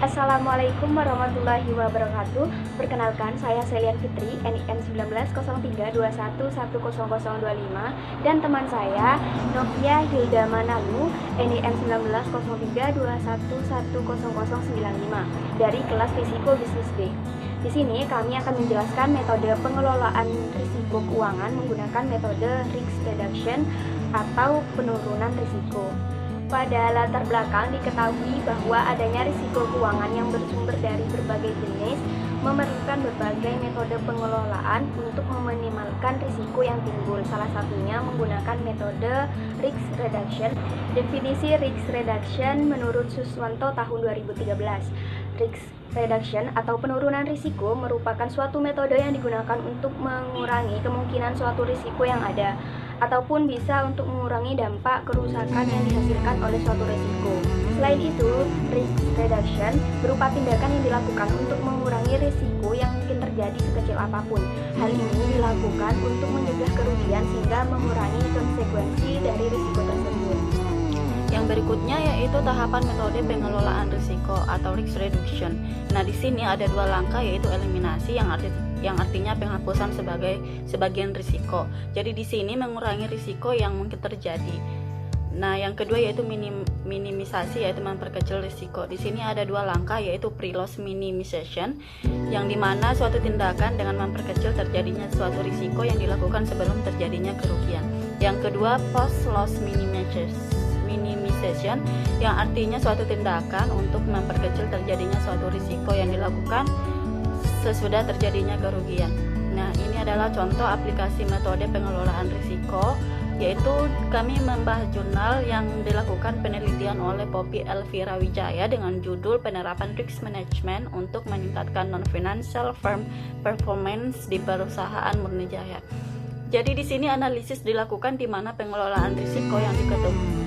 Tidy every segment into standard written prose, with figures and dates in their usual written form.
Assalamualaikum warahmatullahi wabarakatuh. Perkenalkan, saya Selian Fitri, NIM 190321100025, dan teman saya Novia Hilda Manalu, NIM 190321100095 dari kelas Risiko Bisnis B. Di sini kami akan menjelaskan metode pengelolaan risiko keuangan menggunakan metode risk reduction atau penurunan risiko. Pada latar belakang diketahui bahwa adanya risiko keuangan yang bersumber dari berbagai jenis memerlukan berbagai metode pengelolaan untuk meminimalkan risiko yang timbul. Salah satunya menggunakan metode risk reduction. Definisi risk reduction menurut Suswanto tahun 2013. Risk reduction atau penurunan risiko merupakan suatu metode yang digunakan untuk mengurangi kemungkinan suatu risiko yang ada, ataupun bisa untuk mengurangi dampak kerusakan yang dihasilkan oleh suatu risiko. Selain itu, risk reduction berupa tindakan yang dilakukan untuk mengurangi risiko yang mungkin terjadi sekecil apapun. Hal ini dilakukan untuk mencegah kerugian sehingga mengurangi konsekuensi dari risiko tersebut. Yang berikutnya yaitu tahapan metode pengelolaan risiko atau risk reduction. Nah, di sini ada dua langkah, yaitu eliminasi yang artinya penghapusan sebagian risiko. Jadi di sini mengurangi risiko yang mungkin terjadi. Nah, yang kedua yaitu minimisasi, yaitu memperkecil risiko. Di sini ada dua langkah, yaitu pre-loss minimization, yang dimana suatu tindakan dengan memperkecil terjadinya suatu risiko yang dilakukan sebelum terjadinya kerugian. Yang kedua post-loss minimization, yang artinya suatu tindakan untuk memperkecil terjadinya suatu risiko yang dilakukan sesudah terjadinya kerugian. Nah, ini adalah contoh aplikasi metode pengelolaan risiko, yaitu kami membahas jurnal yang dilakukan penelitian oleh Poppy Elvira Wijaya dengan judul Penerapan Risk Management untuk Meningkatkan Non-Financial Firm Performance di Perusahaan Murni Jaya. Jadi di sini analisis dilakukan di mana pengelolaan risiko yang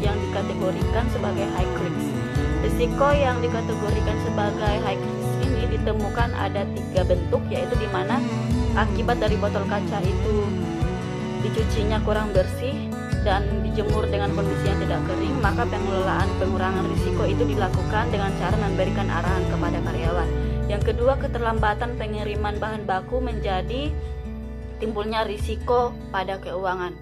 dikategorikan sebagai high risk. Risiko yang dikategorikan sebagai high risk ini ditemukan ada 3 bentuk, yaitu di mana akibat dari botol kaca itu dicucinya kurang bersih dan dijemur dengan kondisi yang tidak kering, maka pengurangan risiko itu dilakukan dengan cara memberikan arahan kepada karyawan. Yang kedua, keterlambatan pengiriman bahan baku menjadi timbulnya risiko pada keuangan.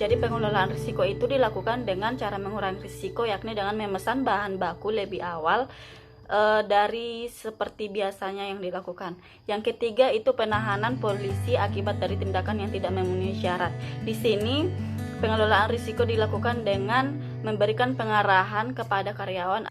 Jadi pengelolaan risiko itu dilakukan dengan cara mengurangi risiko, yakni dengan memesan bahan baku lebih awal dari seperti biasanya yang dilakukan. Yang ketiga itu penahanan polisi akibat dari tindakan yang tidak memenuhi syarat. Di sini pengelolaan risiko dilakukan dengan memberikan pengarahan kepada karyawan